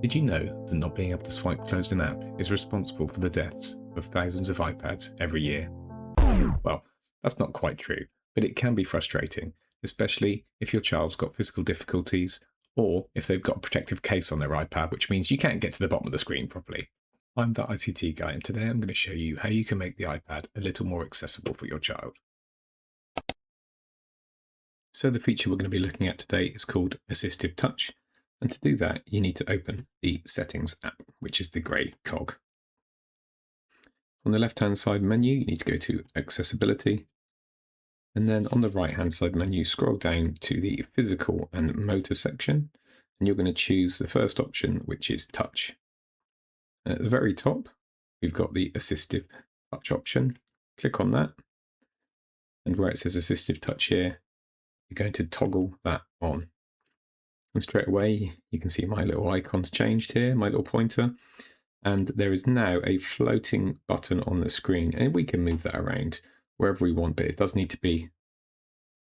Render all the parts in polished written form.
Did you know that not being able to swipe close an app is responsible for the deaths of thousands of iPads every year? Well, that's not quite true, but it can be frustrating, especially if your child's got physical difficulties or if they've got a protective case on their iPad, which means you can't get to the bottom of the screen properly. I'm the ICT guy, and today I'm going to show you how you can make the iPad a little more accessible for your child. So the feature we're going to be looking at today is called Assistive Touch. And to do that, you need to open the Settings app, which is the grey cog. On the left-hand side menu, you need to go to Accessibility. And then on the right-hand side menu, scroll down to the Physical and Motor section. And you're going to choose the first option, which is Touch. And at the very top, we've got the Assistive Touch option. Click on that. And where it says Assistive Touch here, you're going to toggle that on. And straight away, you can see my little icon's changed here, my little pointer. And there is now a floating button on the screen. And we can move that around wherever we want, but it does need to be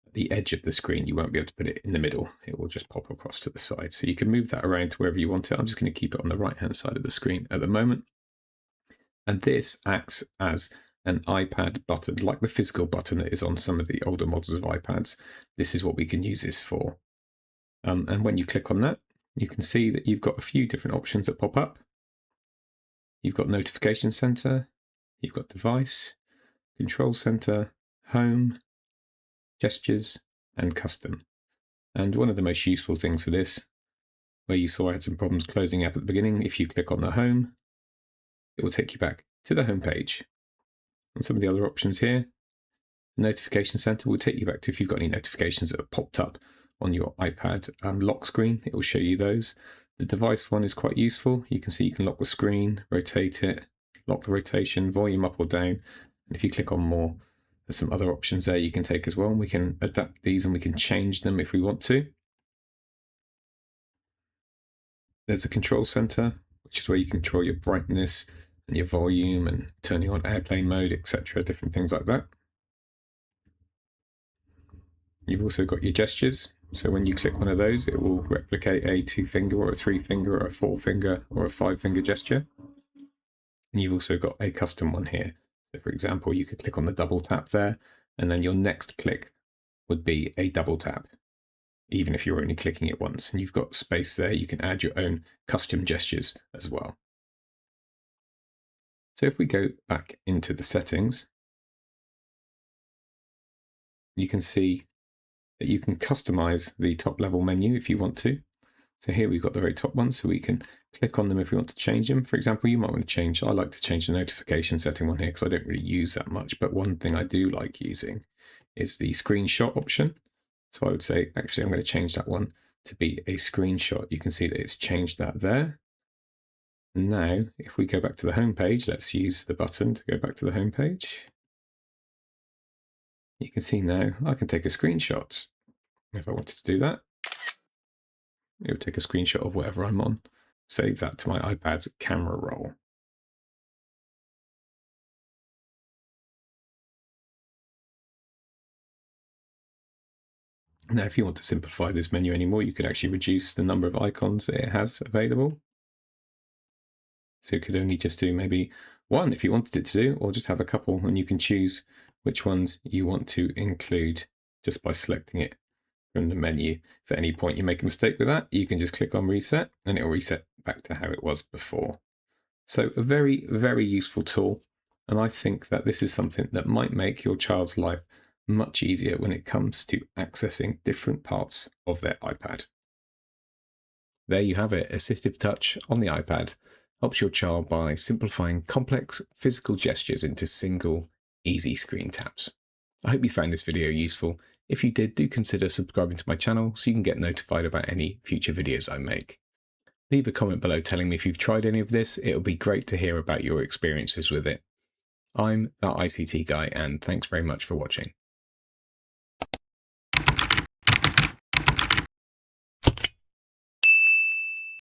at the edge of the screen. You won't be able to put it in the middle. It will just pop across to the side. So you can move that around to wherever you want it. I'm just going to keep it on the right-hand side of the screen at the moment. And this acts as an iPad button, like the physical button that is on some of the older models of iPads. This is what we can use this for. And when you click on that, you can see that you've got a few different options that pop up. You've got Notification Center, you've got Device, Control Center, Home, Gestures, and Custom. And one of the most useful things for this, where you saw I had some problems closing app at the beginning, if you click on the Home, it will take you back to the home page. And some of the other options here, Notification Center will take you back to if you've got any notifications that have popped up on your iPad lock screen. It will show you those. The device one is quite useful. You can see you can lock the screen, rotate it, lock the rotation, volume up or down. And if you click on more, there's some other options there you can take as well. And we can adapt these and we can change them if we want to. There's a control center, which is where you control your brightness and your volume and turning on airplane mode, etc. Different things like that. You've also got your gestures. So when you click one of those, it will replicate a 2-finger or a 3-finger or a 4-finger or a 5-finger gesture. And you've also got a custom one here. So for example, you could click on the double tap there, and then your next click would be a double tap, even if you're only clicking it once. And you've got space there. You can add your own custom gestures as well. So if we go back into the settings, you can see that you can customize the top level menu if you want to. So here we've got the very top one, so we can click on them if we want to change them. For example, you might want to change, I like to change the notification setting one here because I don't really use that much, but one thing I do like using is the screenshot option. So I would say, actually, I'm going to change that one to be a screenshot. You can see that it's changed that there. And now, if we go back to the home page, let's use the button to go back to the home page. You can see now I can take a screenshot. If I wanted to do that, it would take a screenshot of whatever I'm on, save that to my iPad's camera roll. Now, if you want to simplify this menu anymore, you could actually reduce the number of icons that it has available. So you could only just do maybe one if you wanted it to do, or just have a couple, and you can choose which ones you want to include just by selecting it from the menu. If at any point you make a mistake with that, you can just click on reset and it will reset back to how it was before. So a very, very useful tool. And I think that this is something that might make your child's life much easier when it comes to accessing different parts of their iPad. There you have it. Assistive Touch on the iPad helps your child by simplifying complex physical gestures into single, easy screen taps. I hope you found this video useful. If you did, do consider subscribing to my channel so you can get notified about any future videos I make. Leave a comment below telling me if you've tried any of this. It would be great to hear about your experiences with it. I'm the ICT guy, and thanks very much for watching.